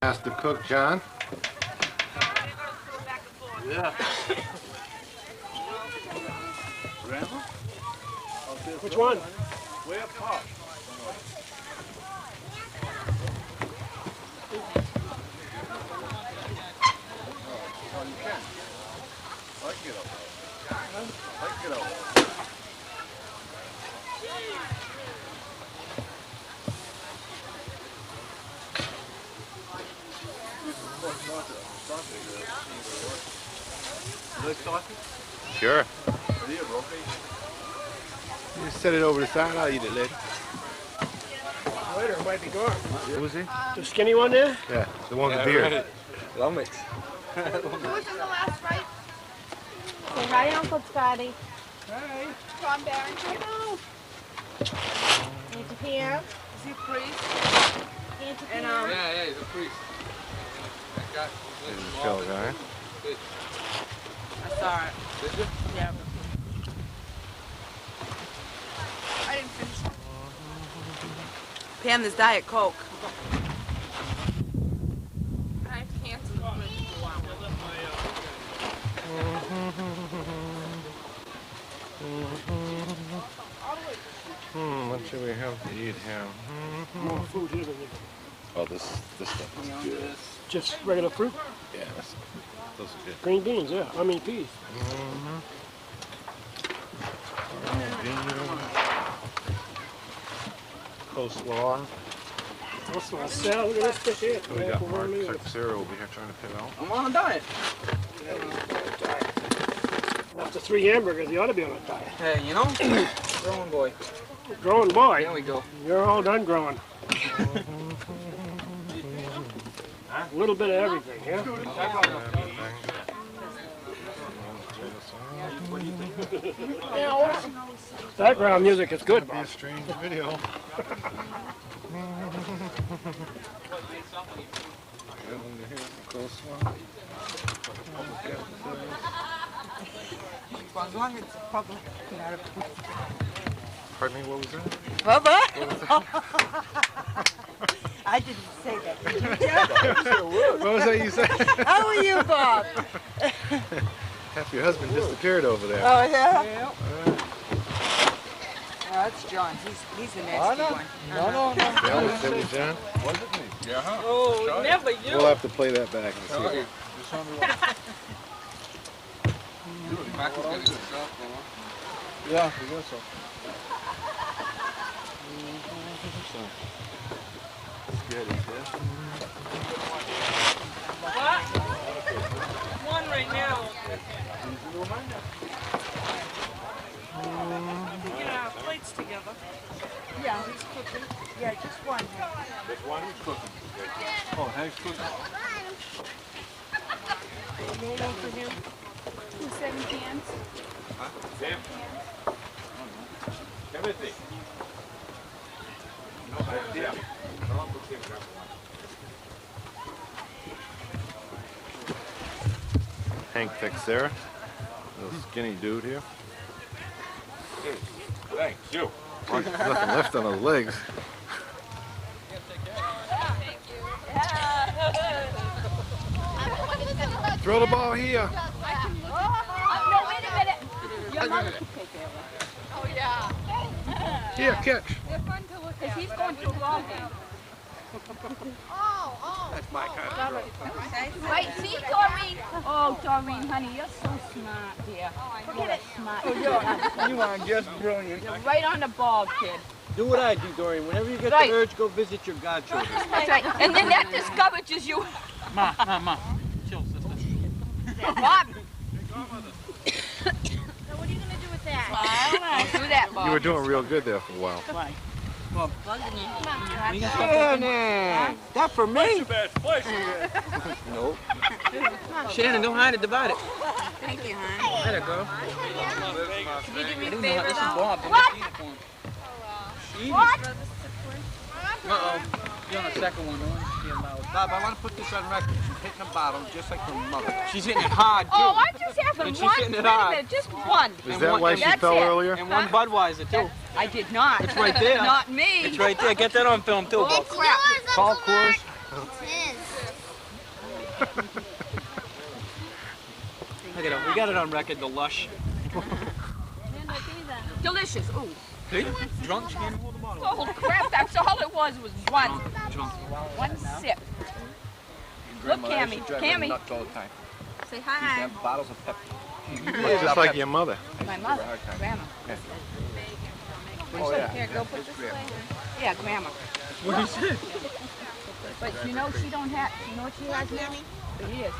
Master cook, John. Yeah. Which one? Way up top. Oh, you can. I can get up. I can get up. Sure. You just set it over the side, I'll eat it later. Later, it might be gone. Who was he? The skinny one there? Yeah, the one with the beard. Lumix. Who was in the last right? Say hi, Uncle Scotty. Hi. Tom Barrington. Hello. Auntie Pam. Is he a priest? Auntie And, Pam. Yeah, he's a priest. That guy. This is the show guy. I saw it. Did you? Yeah. I didn't finish it. Pam, there's Diet Coke. I have to cancel the fridge for a while. What should we have to eat here? More food here than Oh, this stuff is good. just regular fruit. Yeah, those are good. Green beans, yeah. I mean peas. Coleslaw. What's my salad? Look at this fish here. We got Mark Teixeira over here trying to pick out. I'm on a diet. After 3 hamburgers, you ought to be on a diet. Hey, you know, growing boy. Growing boy. There we go. You're all done growing. A little bit of everything, yeah? Background music is good, Be a Bob. strange video. As long as it's public. Pardon me, what was that? Bubba? I didn't say that. Did you? What was that you said? How are you, Bob? Half your husband disappeared over there. Oh, yeah? That's John. He's the nasty one. No. That was John? Was it me? Yeah, huh? Oh, never you. We'll have to play that back and see. Okay. Just tell me what. Mac is getting himself, Yeah, I guess so. What? One right now. Get our plates together. Yeah, he's cooking. Yeah, just one. Just one who's cooking. Oh, Hank's cooking. No one for him. 7 cans. Sam. Timothy. No idea. Hank Teixeira, little skinny dude here. Thanks, you. Nothing left on his legs. Throw the ball here. No, wait a minute. Your mother can take that one. Oh, yeah. Here, catch. They're fun to look Because at. he's going through ball game. That's my kind of girl. Right, see, Doreen? Oh, Doreen, honey, you're so smart, dear. Look at it, smart. You are just brilliant. You're right on the ball, kid. Do what I do, Dorian. Whenever you get Right. the urge, go visit your godchildren. That's right. And then that discourages you. Ma. Chill, sister. Bob. So what are you going to do with that? Don't do that, Bob. You were doing real good there for a while. That for me? Place. Nope. Shannon, don't hide it, divide it. Thank you, hon. Let her go. Can you do me a This favor, is though? Bob. What? What? Uh-oh. You're on the second one. Don't want to be allowed. Bob, I want to put this on record. She's hitting the bottle just like her mother. She's hitting it hard, too. Oh, I'm just having And she's one. hitting it Wait a hard. minute, just one. Is that why she That's fell it. earlier? And one Budweiser, too. I did not. It's right there. Not me. It's right there. Get that on film, too, Bob. Oh, crap. Call Coors. Look at it. We got it on record, the lush. Delicious. Ooh. Hey, drunk, she can't hold the bottle. Oh crap! That's all it was one. Drunk. One sip. Look, Cammy. Cammy. Nuts all the time. Say She used to hi. have bottles of Pepsi. Just like your mother. My mother. Grandma. Oh yeah. Here, go put this away. Yeah, Grandma. What is it? But you know she don't have. You know what she has now? It is.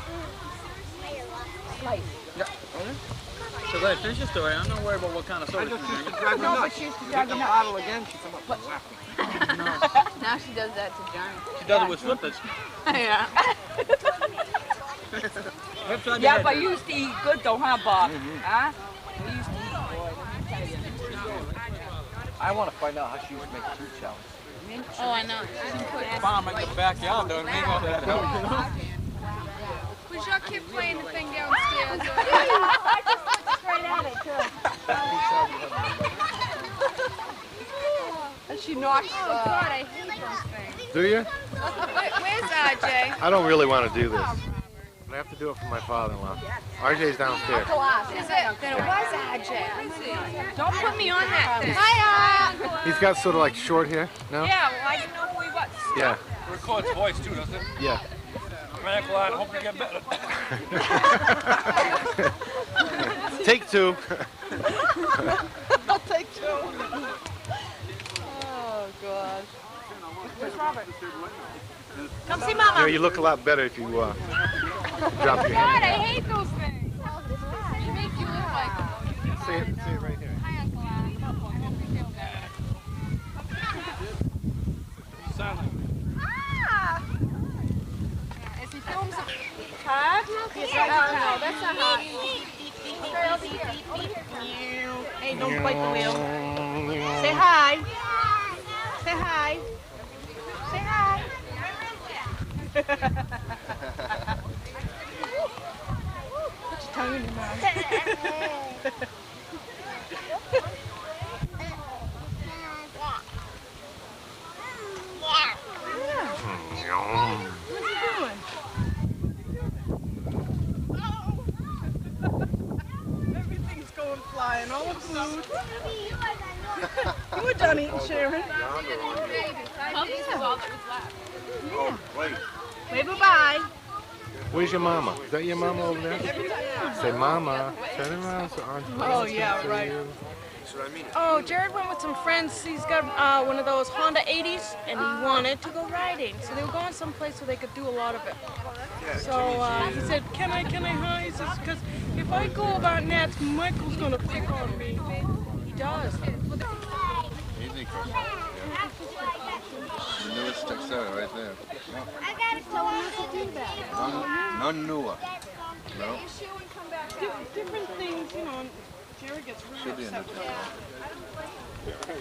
Slice. Yeah. So go ahead, finish your story. I'm not worried about what kind of soda she's drinking. No, but she used to drag The it up. bottle again, she come up and whack me. Now she does that to Johnny. She does it with flippers. Yeah. Upside Yeah, the but head. you used to eat good though, huh, Bob? Huh? We used to eat, boy. Let me tell you. I want to find out how she used to make fruit salads. Oh, I know. Farm in the backyard, don't need all that help, you know? Was your kid playing the thing downstairs? I just looked straight at it, too. And she knocks. Oh, God, I hate those things. Do you? Where's RJ? I don't really want to do this. But I have to do it for my father-in-law. RJ's downstairs. Is it? Then it was RJ. Don't put me on that thing. Hiya! He's got sort of like short hair, no? Yeah, well, I didn't know who he was. Yeah. Records voice too, doesn't it? Yeah. Medical line, hope you get better. Take two. I'll take two. Oh, God. Where's Robert? Come see Mama. You know, you look a lot better if you drop your God, hand. I hate those things. They make you look like... See it right here. Silent. As he films it... Huh? No, that's not hot. Okay, over here. Hey, don't bite the wheel. Say hi. Say hi. Say hi. Put your tongue in your mouth. Everything's going flying, all the food. You were done eating, Sharon. Puppies was all that was left. Oh, wait. Wave bye-bye. Where's your mama? Is that your mama over there? Say mama. Turn around so Aunt Oh, yeah, right. That's what I mean. Oh, Jared went with some friends. He's got one of those Honda 80s, and he wanted to go riding. So they were going someplace where they could do a lot of it. So he said, can I hi? He says, because if I go about Nats, Michael's going to pick on me. He does. Easy, Chris. The newest Teixeira right there. None newer. No. Different things, you know. Jared gets really Should be in upset the with that.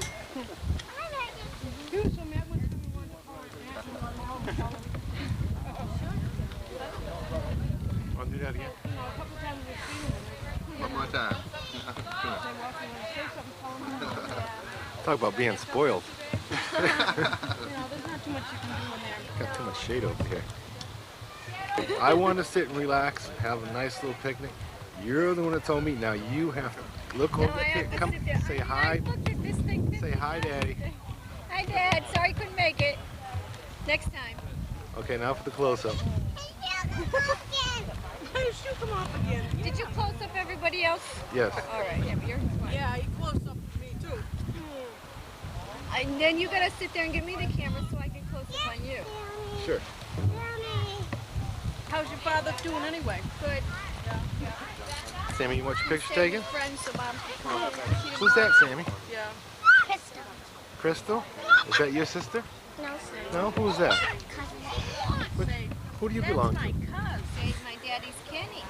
He was so mad when we wanted to call it. I'll do that again. You know, a couple times we've seen him. One more time. Talk about being spoiled. You know, there's not too much you can do in there. Got too much shade over here. I want to sit and relax, have a nice little picnic. You're the one that told me. Now you have to look over here. Come, say hi. Say hi, Daddy. Hi, Dad. Sorry couldn't make it. Next time. Okay, now for the close-up. His shoe come off again. Did you close up everybody else? Yes. All right. Yeah, but you're fine. Yeah, he close up me too. And then you gotta sit there and give me the camera so I can close up on you. Sure. How's your father doing anyway? Good. Sammy, you want your picture taken? Friends, so Mom. Who's that, Sammy? Yeah. Crystal? Is that your sister? No, No? Who's that? What, who do you belong to? Say my daddy's Kenny.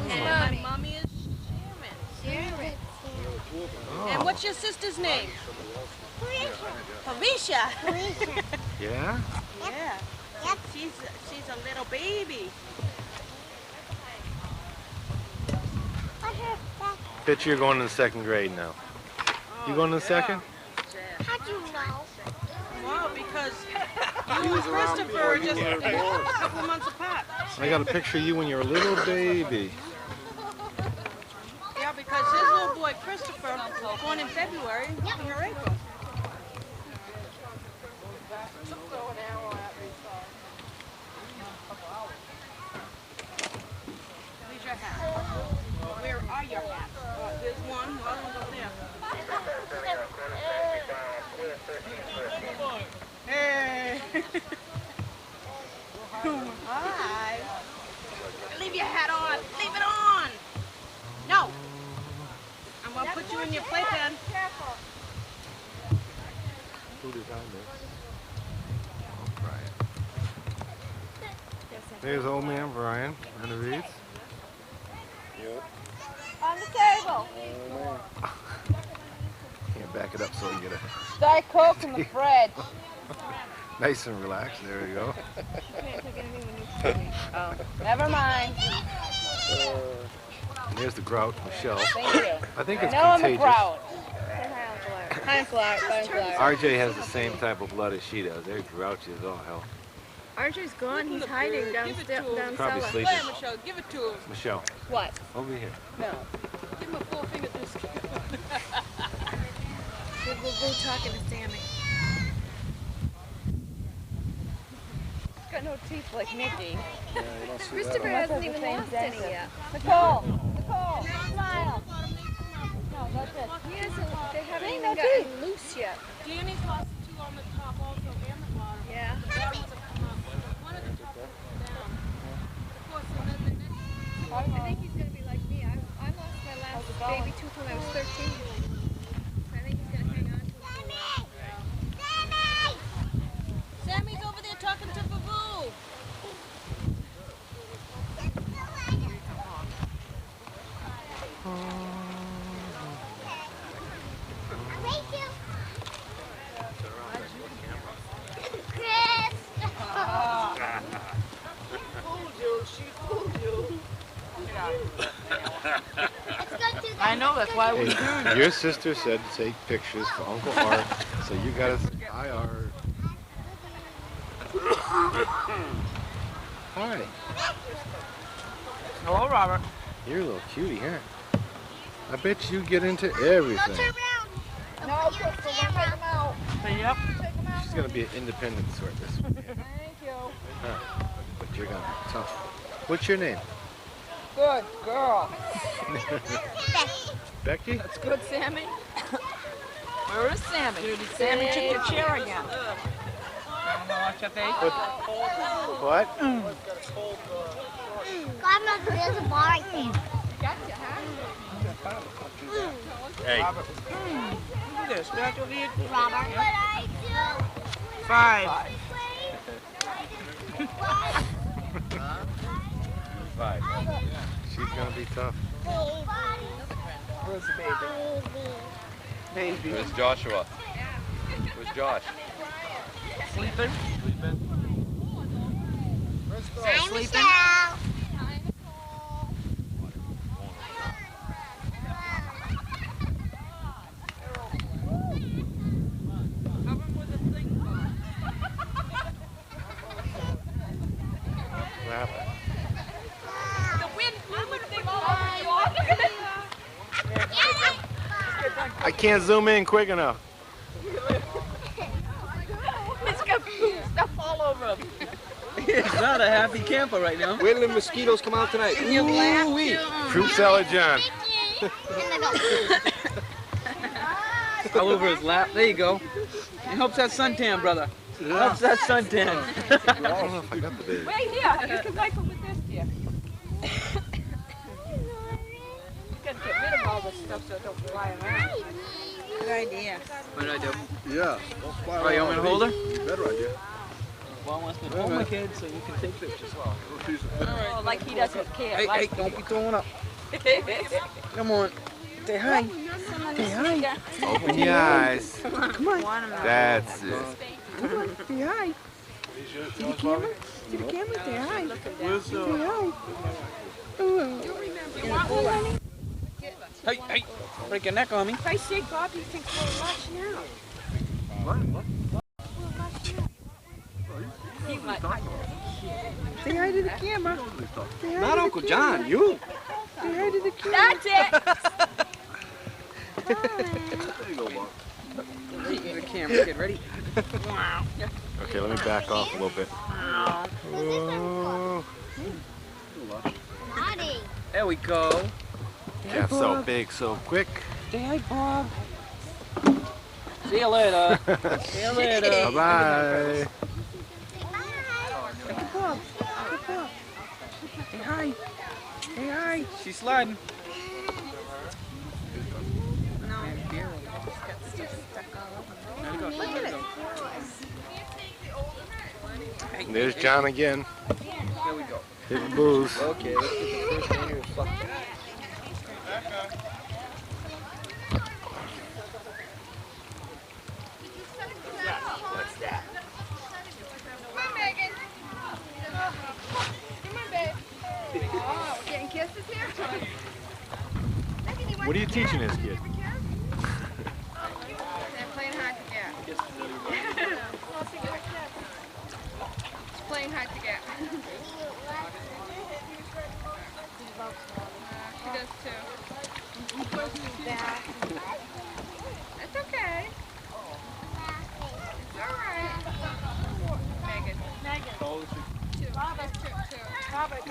And Mommy. mommy is Sharon. Sharon. And what's your sister's name? Patricia. Yeah? Yeah. She's a little baby. Bet you're going to the second grade now. You going to the second? How'd you know? Well, because you Christopher just a couple months apart. I got a picture of you when you were a little baby. Yeah, because his little boy Christopher, born in February, you're April. Where's your hat? Where are your hats? There's one. The other one's over there. Hey. Hi. Leave your hat on. Leave it on. No. I'm going to put you in your playpen. Who did I miss? Oh, Brian. There's old man Brian Benevides. Yep. On the table. Can't back it up so you get a Diet Coke in the fridge. nice and relaxed. There you go. Oh, never mind. And there's the grout, Michelle. Thank you. I think it's I know I'm a contagious. grout. Hi, Clark. Hi, Clark. RJ has the same type of blood as she does. They're grouchy as all hell. RJ's gone. He's hiding down Probably cellar. sleeping. Go ahead, Michelle. Give it to him. Michelle, What? over here. No. Give him a 4-finger disc. We'll go talking to Sammy. He's got no teeth like Mickey. Yeah, you don't see Christopher that. hasn't even lost any yet. Nicole, smile. No, that's it. He hasn't, they haven't Ain't even no gotten teeth. loose yet. Danny's lost 2 on the top also and the bottom. Yeah. The bottom ones have come up. One at the top and down. Of course, and then the next. I think he's going to be like me. I lost my last baby tooth when I was 13. I think he's going to hang on to it. Sammy's over there talking to Boo. I know, that's why we Hey, your sister said to take pictures for Uncle Art, so you gotta say hi, Art. Hi. Hello, Robert. You're a little cutie, huh? I bet you get into everything. No, Crystal, don't take him out. Yep. Take him out. She's gonna be an independent sort this one. Thank you. Huh. But you're gonna be tough. What's your name? Good girl. Becky? That's good, Sammy. Where is Sammy? Sammy took your chair again. Watch your face. What? Godmother, there's a bar right there. Gotcha, huh? Hey. Look at this. Back over here. Robert. What I do? 5. 5. She's gonna be tough. Where's the baby? Baby. Where's Joshua? Where's Josh? Sleeping? Hi, Sleeping? Michelle. Hi, Nicole. What happened? I can't zoom in quick enough. It's got stuff all over him. He's not a happy camper right now. Wait till the mosquitoes come out tonight. Ooh-wee. Fruit salad, John. All over his lap. There you go. It helps that suntan, brother. Helps that suntan. I don't know if I got the baby. Wait here. You can wipe it with this, dear. You gotta get rid of all this stuff so it don't fly around. Good idea. What did I do? Yeah. Don't fly Oh, you want me to hold her? Better idea. Well, wants me to hold my kid so you can take pictures. Oh, like he doesn't care. Hey, like hey, don't be throwing up. Come on. Say hi. Say hi. Open your eyes. Come on. That's it. Come on. Say hi. See the camera? See the camera? Say hi. Say hi. Oh. Hey, hey. Break your neck on me. I say Bobby thinks we're lunch now. What? What? Oh, you Say hi to the camera. Not Uncle John, you. Say hi to the camera. That's it. There you go, Bob. The camera, kid, ready? Okay, let me back off a little bit. Whoa. Naughty. There we go. Got so big, so quick. Say hi, Bob. See you later. See you later. Bye-bye. Say hi. Say hi. She's sliding. There's John again. Here we go. Hit the booze. Okay, let's get the first one here. Fuck. Come on, Megan. Come on, babe. Oh, getting kisses here? What are you teaching this kid? They're playing hard to get. It's playing hard to get. She does too. It's okay. It's alright. Megan. Two. Robert. Two. Robert,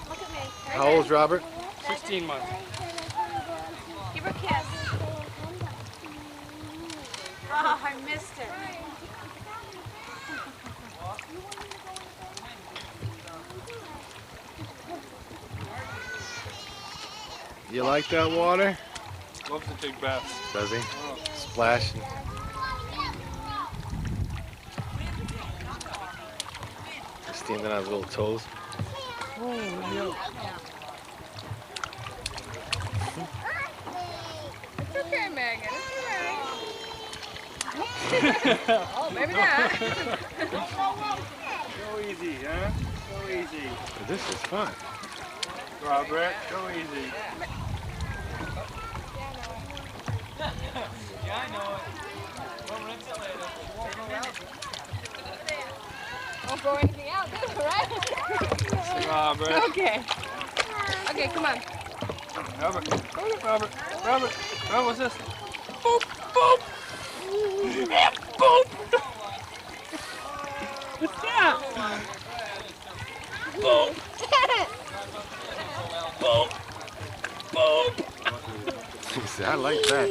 look at me. How old's Robert? 16 months. Give her a kiss. Oh, I missed it. You like that water? Loves to take baths. Does he? Splashing. Standing on his little toes. It's okay, Megan. It's alright. Maybe not. Go easy, huh? Go easy. This is fun. Robert, go easy. Yeah, I know it. We'll rinse it later. Won't go anything out, right? Robert. Okay. Okay, come on. Robert. Robert. What's this? Boop, boop. Boop. What's that? Boop. Boop. Boop. He said, I like that.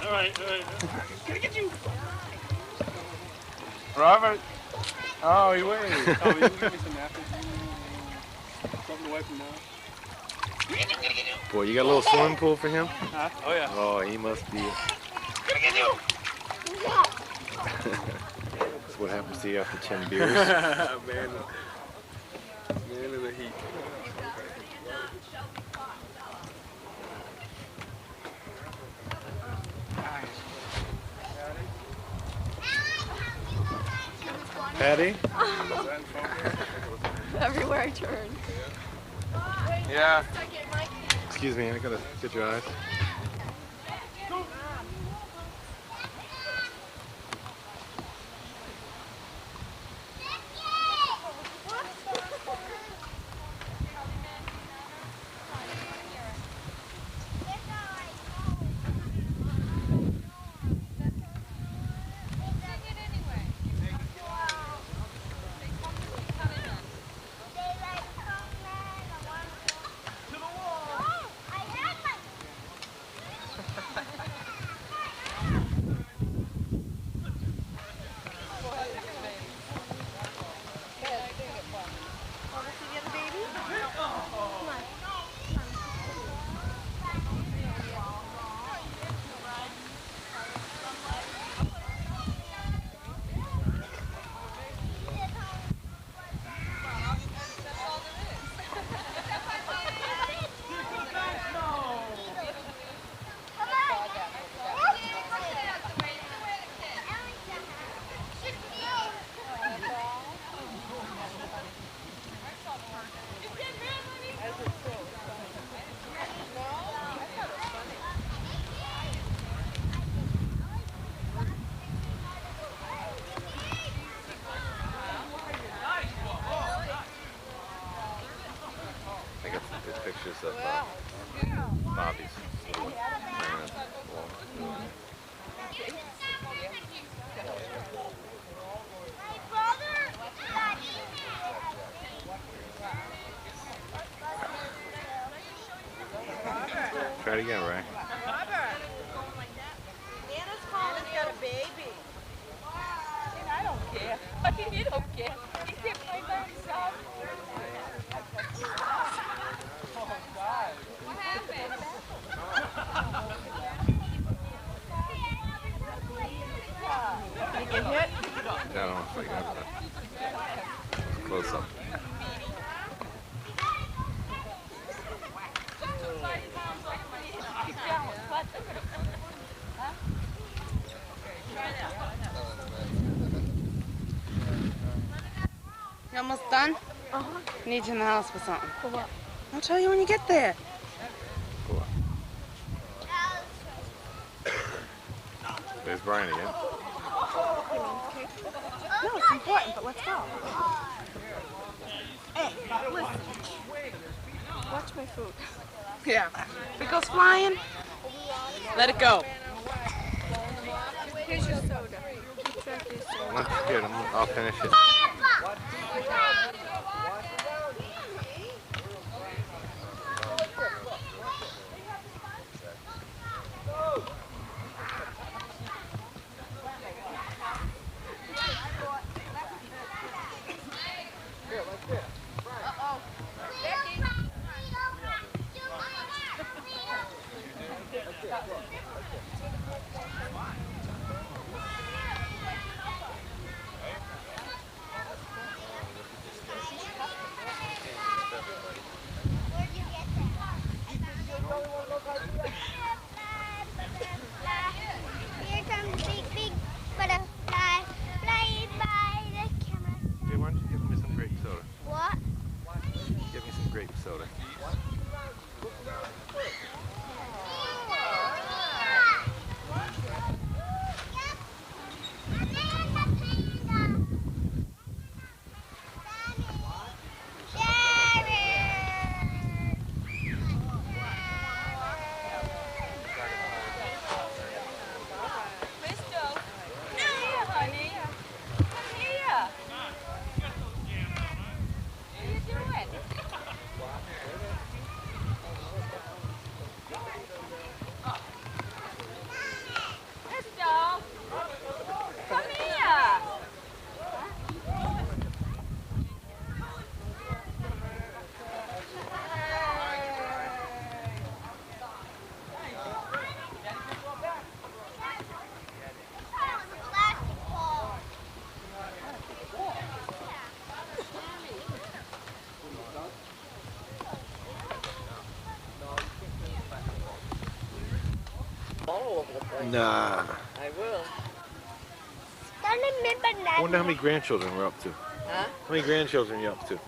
All right. Gonna get you. Robert. Oh, he waited. Oh, you can give me some napkins. Something to wipe him down. Boy, you got a little swimming pool for him? Huh? Oh, yeah. Oh, he must be. Gonna get you. That's what happens to you after 10 beers. Man in the heat. Patty? Everywhere I turn. Yeah. Excuse me, I gotta get your eyes. don't know if I got that. Close up. You almost done? Uh-huh. Need you in the house for something. For what? I'll tell you when you get there. Cool. There's Brian again. No, it's important, but let's go. Hey, listen. Watch my food. Yeah. If it goes flying, let it go. Here's your soda. Keep track of your soda. That's good. I'll finish it. Here comes big butterfly flying by the camera. Hey, why don't you give me some grape soda? What? Give me some grape soda. Nah. I will. I wonder how many grandchildren we're up to. Huh? How many grandchildren you up to? You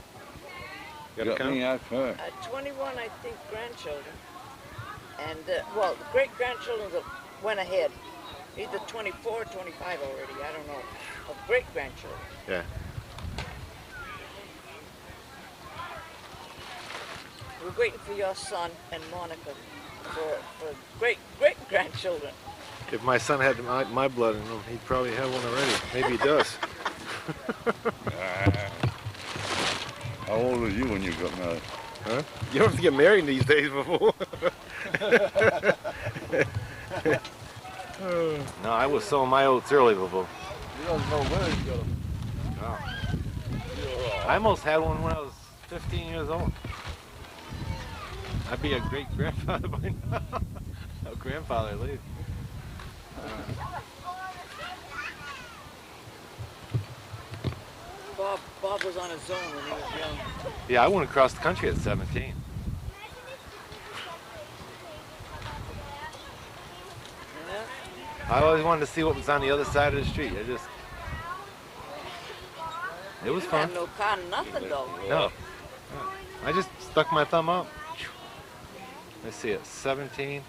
got a count? me out first. 21, I think, grandchildren. And, well, the great-grandchildren went ahead. Either 24 or 25 already, I don't know. Of great-grandchildren. Yeah. We're waiting for your son and Monica for great-great-grandchildren. If my son had my blood in him, he'd probably have one already. Maybe he does. How old were you when you got married? Huh? You don't have to get married these days before. No, I was sowing my oats early before. You don't know where you got them. No. I almost had one when I was 15 years old. I'd be a great grandfather by now. A grandfather at least. Bob was on his own when he was young. Yeah, I went across the country at 17. Yeah. I always wanted to see what was on the other side of the street. It was You fun. had no car, nothing though. No. I just stuck my thumb up. Let's see it. 17.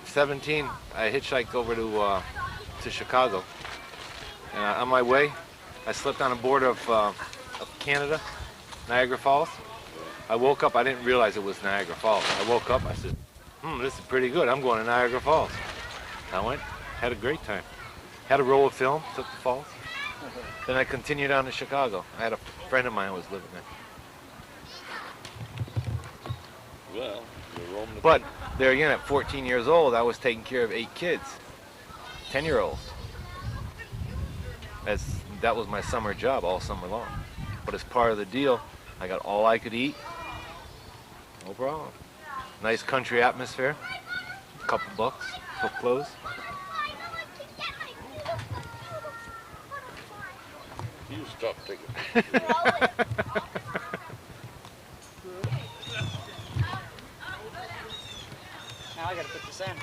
17. I hitchhiked over to Chicago, and on my way, I slipped on a border of Canada, Niagara Falls. I woke up. I didn't realize it was Niagara Falls. I woke up. I said, "This is pretty good. I'm going to Niagara Falls." I went. Had a great time. Had a roll of film. Took the falls. Then I continued on to Chicago. I had a friend of mine who was living there. Well, you're roaming the But there again, at 14 years old, I was taking care of 8 kids, 10-year-olds. That was my summer job all summer long. But as part of the deal, I got all I could eat. No problem. Nice country atmosphere. A couple bucks for clothes. You stop taking. Now I gotta put this in.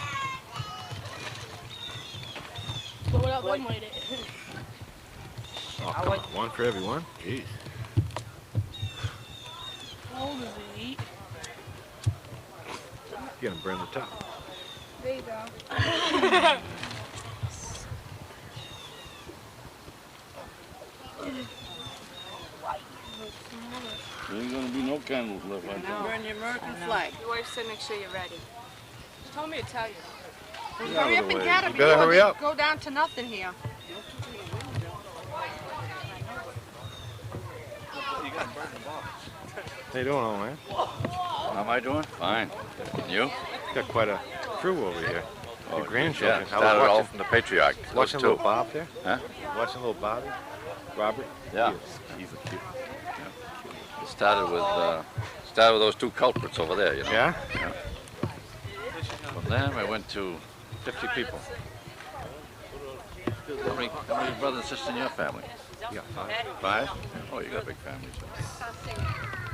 But without them waiting. Oh, come on. One for everyone? Jeez. How old is he? You're gonna burn the top. There you go. There ain't gonna be no candles left like that. Burn the American flag. Your wife said make sure you're ready. She told me to tell you. Hurry up and get him. You better hurry up. Go down to nothing here. How you doing, old man? How am I doing? Fine. And you? Got quite a crew over here. Your grandchildren. Yeah, started all from the patriarch. Watching Those little two. Bob there? Huh? Watching little Bobby? Robert? Yeah. He's a cute. It started with those two culprits over there, you know. Yeah? From there, I went to 50 people. How many brothers and sisters in your family? You got 5. 5? Oh, you got a big family. So.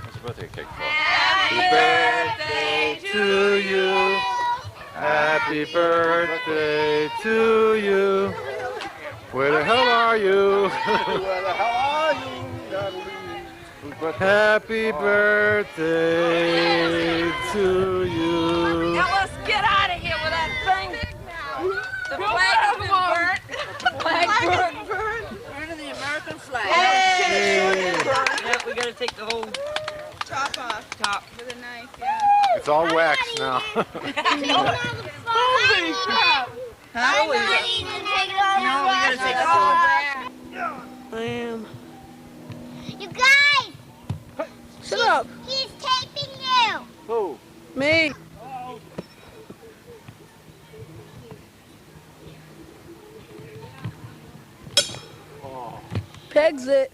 What's the birthday cake for? Happy birthday to you. Happy birthday to you. Where the hell are you? Where the hell are you? Happy birthday to you. Now let's get out of here with that thing. The flag has been burnt. The flag burnt. Burning the American flag. Hey. Yeah, we gotta take the whole Top off top. with a knife, yeah. It's all wax now. Holy crap! I'm not even taking all No, we gotta take the whole. I am. You guys! Shut up. He's taping you! Who? Me. Pegs it.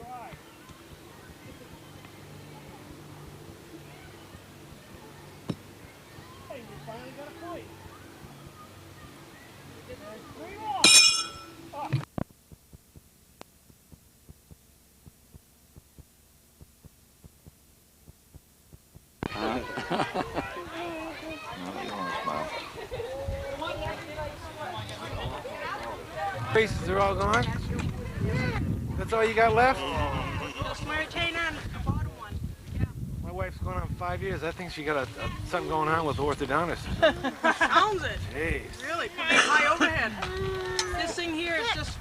Faces are all gone? That's all you got left? Just Mary Jane and the bottom one. My wife's going on 5 years. I think she got something going on with orthodontist. Sounds it. Jeez. Really, pretty high overhead. This thing here is just,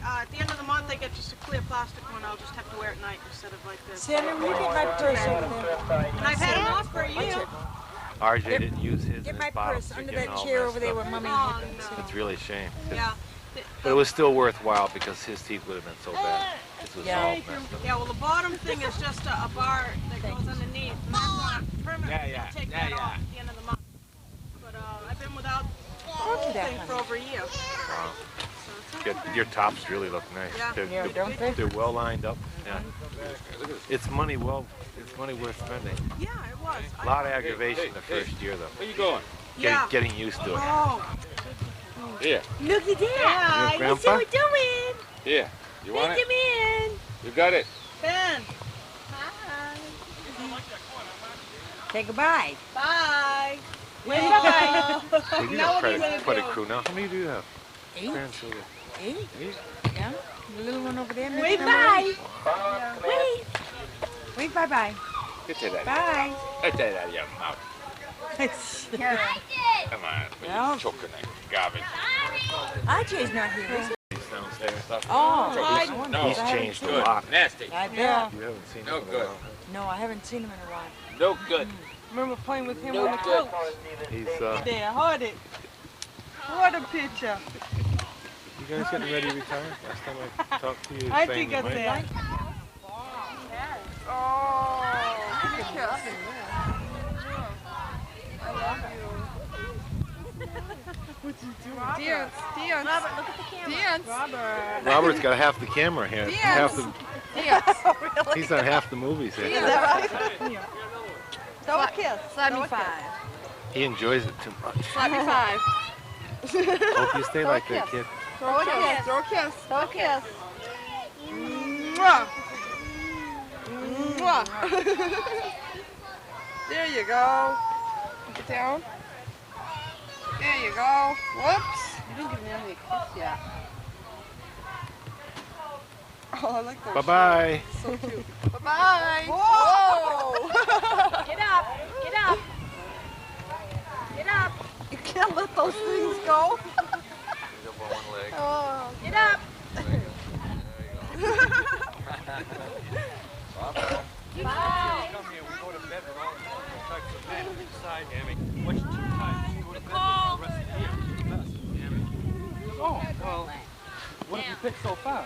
at the end of the month, they get just a clear plastic one. I'll just have to wear it at night instead of like this. Sandra, will you get my purse over there? And I've had it off for a year. RJ didn't use his. Get and my his bottles purse are under getting that all chair messed over there up. where Mommy Oh, hid them. no. It's really a shame. Yeah. But it was still worthwhile because his teeth would have been so bad. This was Yeah. all messed up. Yeah, well, the bottom thing is just a bar that goes underneath. And that's not permanent. Yeah. I'll take that off at the end of the month. But I've been without the whole that, thing for over a year. Wow. So it's Your tops really look nice. Yeah. Yeah, don't they? They're well lined up. Yeah. It's money worth spending. Yeah, it was. A lot of aggravation the first year though. Where you going? Getting used to it. Oh. Here. Look at that. Your grandpa? doing. Here. You want it? in. You got it. Ben. Say goodbye. Bye. They do have quite a crew now. How many do you have? 8. Grandchildren. 8? 8? Yeah. The little one over there. Wave bye. Wave. Wave bye-bye. Get that Bye. Get that out of your mouth. Come on. Yeah. You're choking that garbage. RJ's not here, is he? He's downstairs. Oh, No. He's changed a Good. lot. Nasty. I bet. You haven't seen No him in a good. while. No, I haven't seen him in a while. No good. Remember playing with him No on the good. couch? He's There, hold it. What a picture. you guys getting ready to retire? Last time I talked to you, I saying think you it's might. there. Oh, give me a kiss. I love you. Dance, dance. Robert, look at the camera. Dance. Robert. Robert's got half the camera here. Half the, Dance. he's on half the movies here. Is that right? Throw a kiss. Slap me 5. He enjoys it too much. Slap me 5. Hope you stay like that, kid. Throw a kiss. Throw a kiss. Throw a kiss. Mwah. Mwah. There you go. Get down. There you go. Whoops. You didn't give me any kiss yet. Oh, I like those. Bye-bye. So cute. Bye-bye. Whoa. Get up. Get up. Get up. You can't let those things go. Oh, get up. Bye. Come here, we go to bed with all types of men inside, Hammy. What's 2 times? You go to bed for the rest of the year. It's the best, Hammy. Oh, well, what have you picked so far?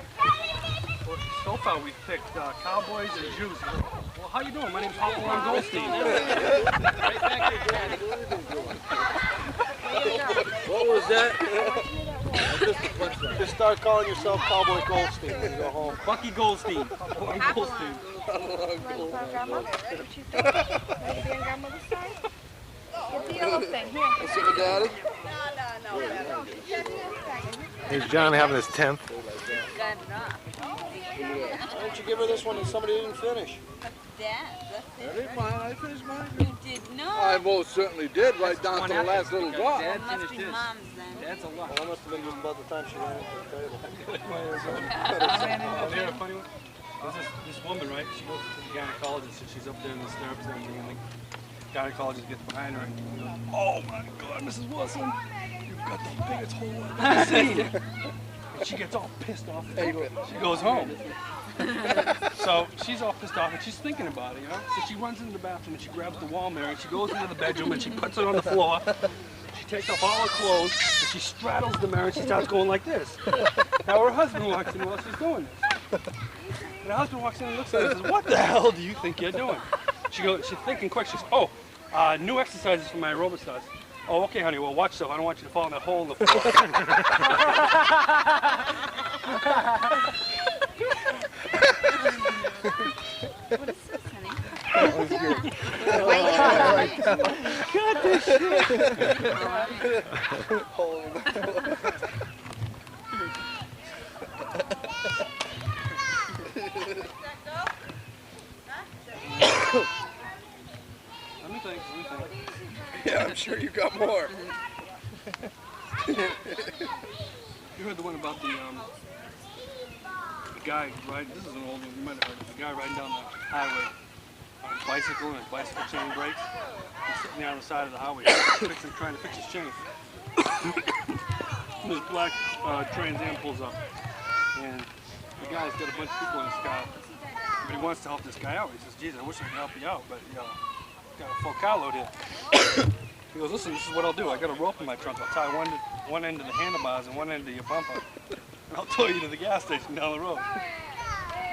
Well, so far we've picked cowboys and Jews. Well, how you doing? My name's Manuel Goldstein. Right back here, Daddy. What was that? Just start calling yourself Cowboy Goldstein when you go home. Bucky Goldstein. Bucky Goldstein. Get the yellow thing. Here. Let's sit with Daddy. No. Here's John having his 10th. Good enough. Why don't you give her this one that somebody didn't finish? Dad, That ain't mine. I finished mine. you did not. I most certainly did, right down to the last little drop. Dad Must finished be his. mom's then. Dad's a lot. Well, that must have been just about the time she ran into the table. Oh, you hear a funny one? There's this woman, right? She goes to the gynecologist and she's up there in the stirrups and everything, and the gynecologist gets behind her and goes, "Oh my God, Mrs. Wilson, you've got the biggest hole I've ever seen." And she gets all pissed off. She goes home. So she's all pissed off and she's thinking about it, you know? So she runs into the bathroom and she grabs the wall mirror and she goes into the bedroom and she puts it on the floor. She takes off all her clothes and she straddles the mirror and she starts going like this. Now her husband walks in while she's doing this. And her husband walks in and looks at her and says, "What the hell do you think you're doing?" She's thinking quick. She says, "Oh, new exercises for my aerobic stars." "Oh, okay, honey. Well, watch yourself. I don't want you to fall in that hole in the floor." What is this, honey? Got this shit. Hole in the floor. Let me think. Yeah, I'm sure you got more. You heard the one about the guy riding, this is an old one, you might have heard it, the guy riding down the highway on his bicycle and his bicycle chain breaks. He's sitting there on the side of the highway trying to fix his chain. This black Trans Am pulls up and the guy's got a bunch of people in his car, but he wants to help this guy out. He says, "Geez, I wish I could help you out, but you know, got a full carload here." He goes, "Listen, this is what I'll do. I got a rope in my trunk. I'll tie one end to the handlebars and one end to your bumper. And I'll tow you to the gas station down the road."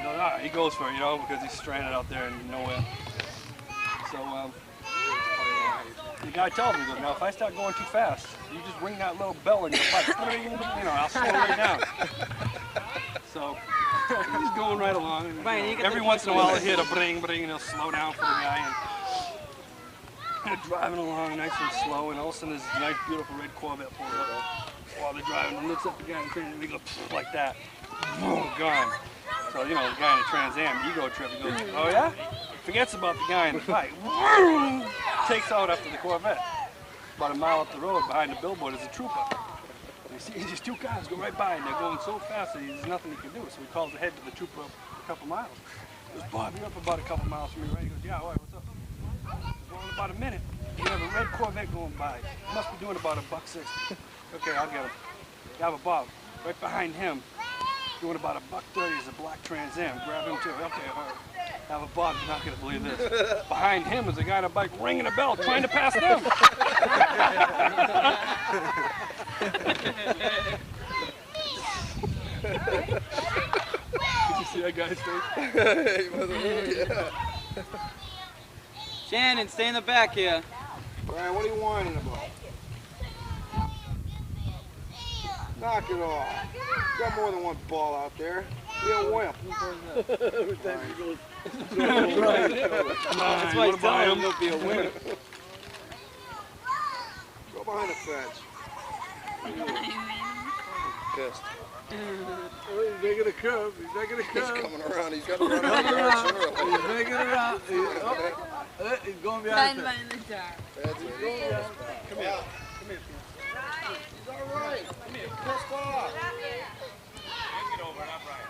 No, no, he goes for it, you know, because he's stranded out there in nowhere. So, the guy tells me, he goes, "Now, if I start going too fast, you just ring that little bell in your butt. You know, I'll slow right down." So, he's going right along. And, you know, every once in a while, he'll hear the bring, bring, and he'll slow down for the guy. And they're driving along nice and slow, and all of a sudden this nice, beautiful red Corvette pulls up while they're driving and looks up the guy in the train and they go like that. Boom, gone. So, you know, the guy in the Trans Am, ego trip, he goes, "Oh yeah?" Forgets about the guy in the fight. Takes out after the Corvette. About a mile up the road behind the billboard is a trooper. And he sees these two cars go right by and they're going so fast that there's nothing he can do. So he calls ahead to the trooper a couple miles. He goes, "Bob, you're up about a couple miles from me, right?" He goes, "Yeah, all right, what's up?" Well, in about a minute, you have a red Corvette going by. He must be doing about $1.60. Okay, I'll get him. You have a Bob. Right behind him, doing about $1.30 is a black Trans Am. Grab him too. Okay, all right. Have a Bob. You're not going to believe this. Behind him is a guy on a bike ringing a bell, trying to pass them. Did you see that guy's face? Yeah. Shannon, stay in the back here. Brian, what are you whining about? Knock it off. Got more than one ball out there. Be a wimp. That's why he's telling him to be a wimp. Go behind the fence. pissed. Oh, he's making a curve. He's making a curve. He's coming around. He's got to run out. He's making it around. He's going behind us. in the dark. That's it. Come here. Come here. He's all right. Come here. Pissed off. Get over it. I'm right.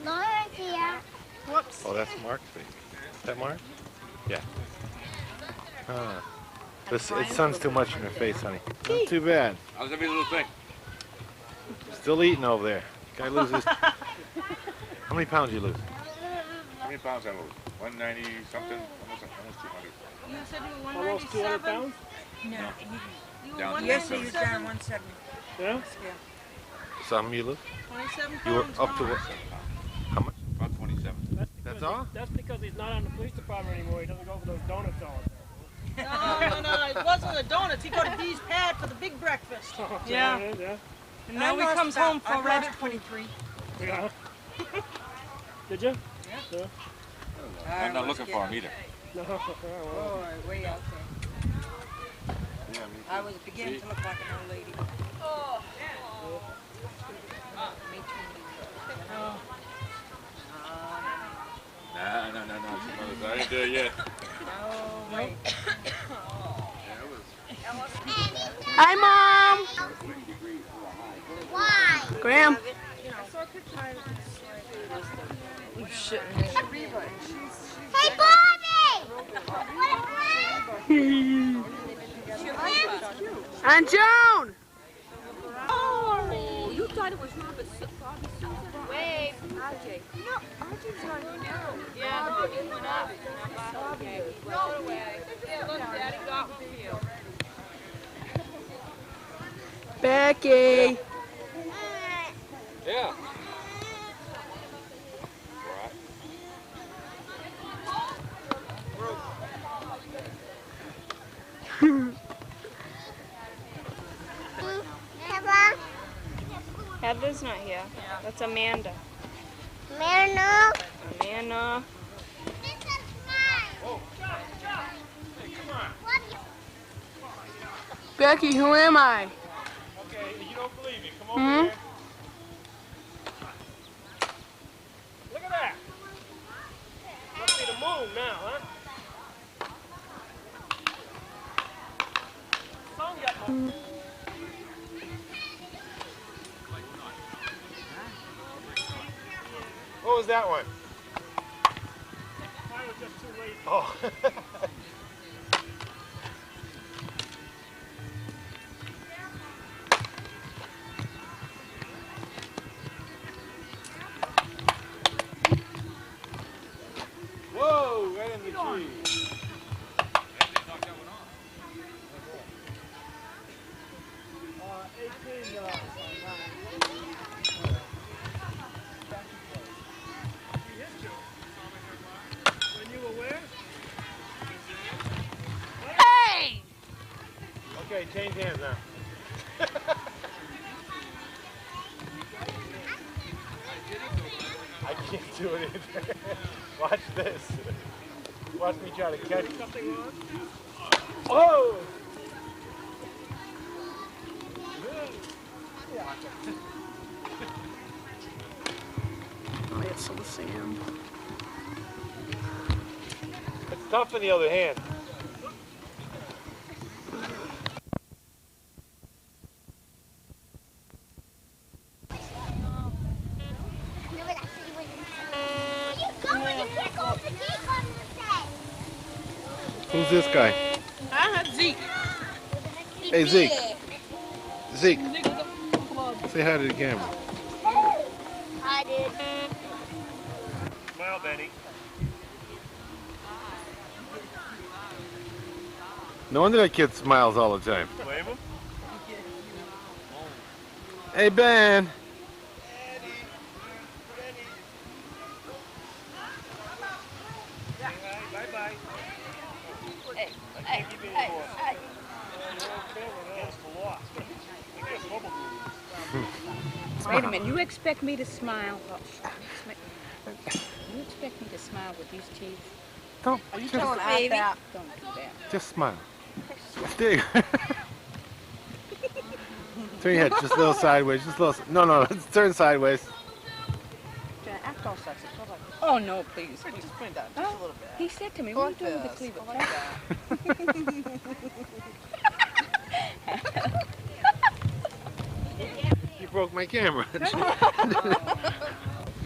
Laura's here. Whoops. Oh, that's Mark's baby. Is that Mark? Yeah. Huh. The sun's too much in her face, honey. Not too bad. How's every little thing? Still eating over there. Guy loses. How many pounds you lose? How many pounds I lose? 190 something, almost 200. You said you were Almost 200 197? pounds? No. You were Down to Yesterday he was 197? down 170. Yeah? Something you lose? 27 You were pounds up to gone. what? How much? About 27. That's all? That's because he's not on the police department anymore. He doesn't go for those donuts all the No, it wasn't the donuts. He go to Dee's Pad for the big breakfast. time. Yeah. Yeah. And now he comes home for I rest. lost 23. Yeah. Did you? Yeah. I'm not looking for him either. No. Oh, way out there. Yeah, me I was beginning to look like an old lady. Oh. Me too. Oh. No. I didn't do it yet. No way. Hi, Mom. Why? Graham. Hey, Bobby! And Joan. Oh, you thought it was Robert Bobby Susan? Wait, RJ. No, RJ's not here. Yeah, the boogie went up. Okay. No way. Yeah, look, Daddy got one for you. Becky. Yeah. Heather's not here. That's Amanda. Mano. Amanda. This is mine. What? Becky, who am I? Okay, you don't believe me. Come over here. Look at that. Must be the moon now, huh? Sun got my... What was that one? Mine was just too late. Oh. Whoa, right in the tree. Hey! Okay, change hands now. I can't do it either. Watch this. Watch me try to catch it. Oh! Oh, it's some sand. It's tough in the other hand. Who's this guy? Zeke. Hey, Zeke. Zeke. Say hi to the camera. I did. Smile, Benny. No wonder that kid smiles all the time. Blame him? Hey, Ben. Bye-bye. Hey, I can't give you any more. You're on camera now. It's the loss. Wait a minute, you expect me to smile? You expect me to smile with these teeth? Don't. Are you just, telling Ivy? Don't do that. Just smile. There you go. Turn your head just a little sideways. Just a little. No, let's turn sideways. Act all sexy. Oh, no, please. Just bring it down just a little bit. He said to me, what are you doing with the cleaver? You broke my camera.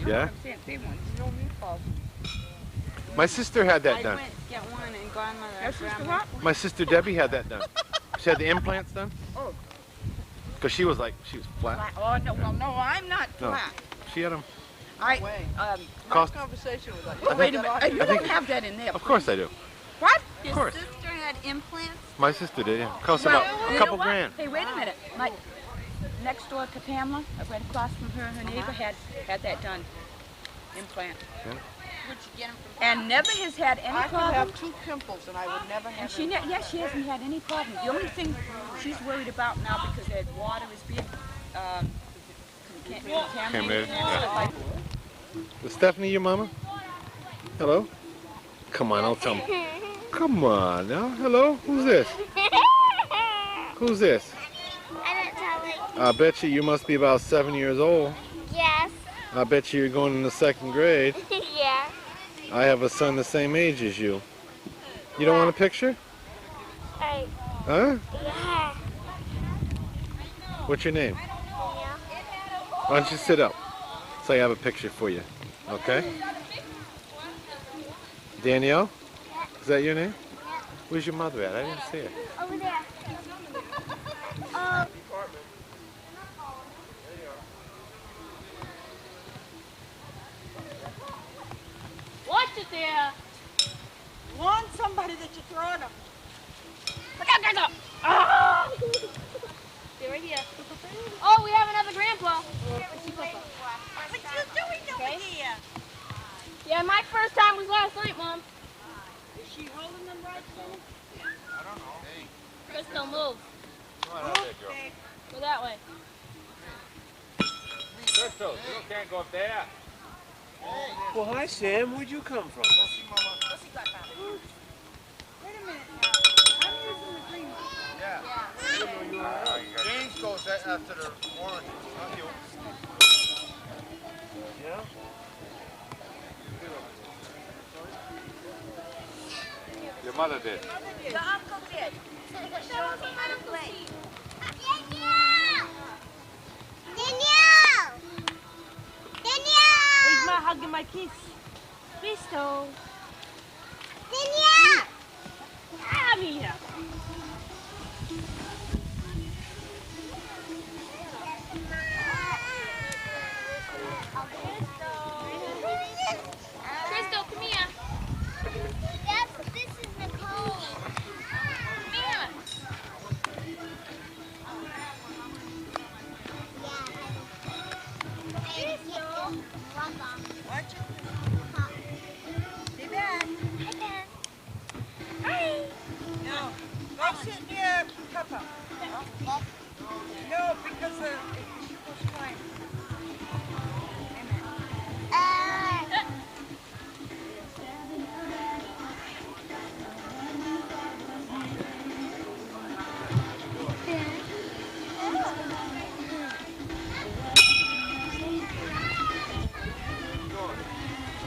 Yeah? My sister had that done. I went to get one and grandmother. My sister Debbie had that done. She had the implants done. Oh. Because she was flat. Oh, no, well, no, I'm not flat. She had them. Cost conversation with Oh, wait a minute. You don't have that in there. Of course I do. What? Of course. Your sister had implants? My sister did, yeah. Cost about a couple grand. Hey, wait a minute. Next door to Pamela, right across from her neighbor had that done. Implant. Yeah. Where'd you get them from? And never has had any problem. I could have 2 pimples and I would never have she hasn't had any problem. The only thing she's worried about now because the water is being contaminated. Yeah. Is Stephanie your mama? Hello? Come on, don't tell me. Come on now. Hello? Who's this? Who's this? I don't tell you. I bet you must be about 7 years old. Yes. I bet you're going in the 2nd grade. Yeah. I have a son the same age as you. You don't want a picture? Hey. Huh? Yeah. What's your name? Yeah. Why don't you sit up so I have a picture for you? Okay? Danielle? Is that your name? Where's your mother at? I didn't see her. Over there. Watch it there. Warn somebody that you're throwing them. Look out, guys! Ah! Stay right here. Oh, we have another grandpa. What you doing over here? Yeah, my first time was last night, Mom. Is she holding them right there? I don't know. Hey. Crystal, move. Come on out there, Joe. Go that way. Crystal, you can't go up there. Well, hi, Sam. Where'd you come from? Wait a minute now. I'm using the green one. Yeah. James goes after the orange, not you. Yeah? Your mother did. The uncle did. Show him how to play. Danielle! Danielle! Where's my hug and my kiss? Crystal. Danielle! Come here. Crystal, come here. Yes, this is Nicole. Come here. Watch it. Stay back. No. Go sit near Peppa. No, because she was trying.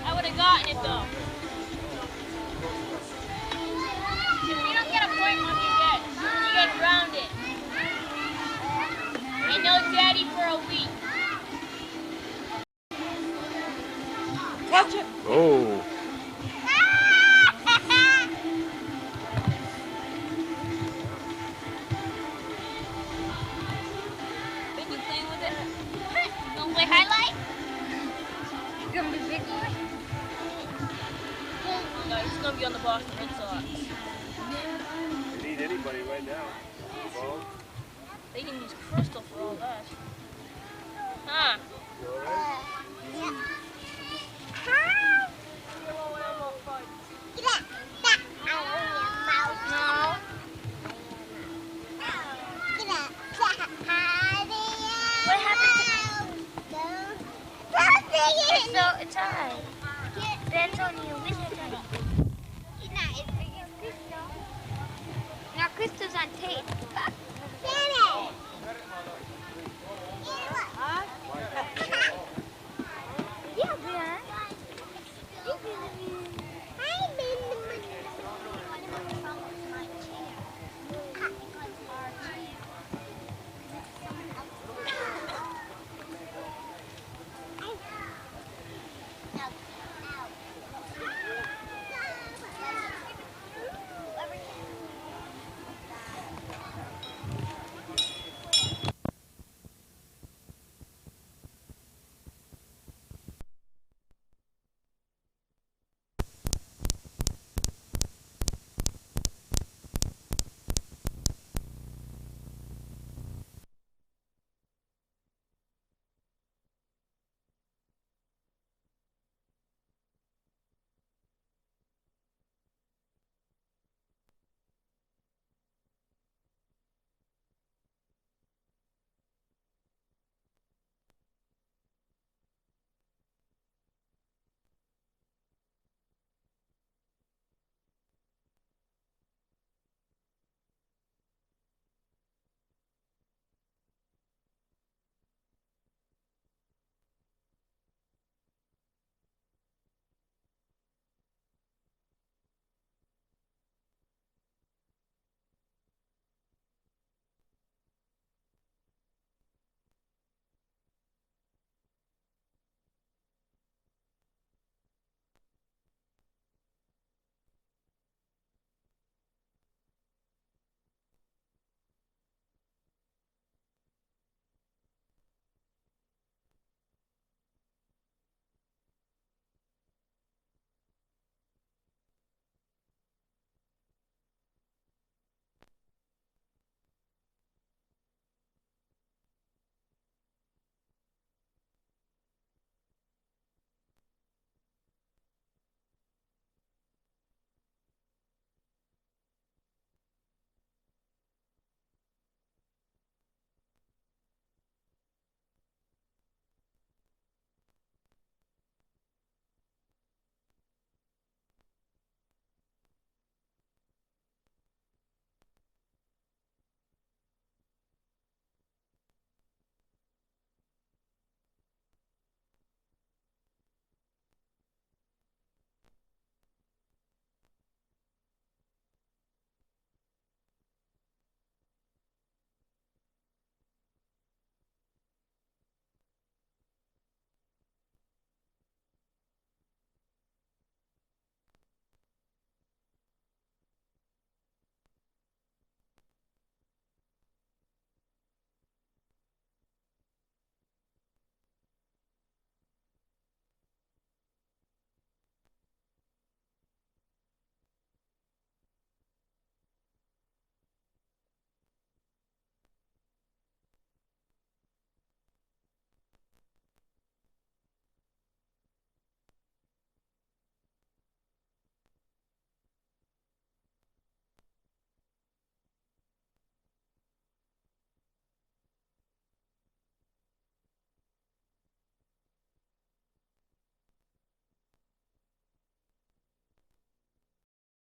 I would have gotten it though. If you don't get a point, Mom, you're dead. You get grounded. And no daddy for a week. Watch it. Oh. Think you playing with it? You gonna play highlight? You gonna be big boy? No, he's gonna be on the Boston Red Sox. You need anybody right now. Well, They can use Crystal for all that. Huh? you all right? What happened to It's alright. That's only a whisper. He's not as big as Crystal. Now Crystal's on tape.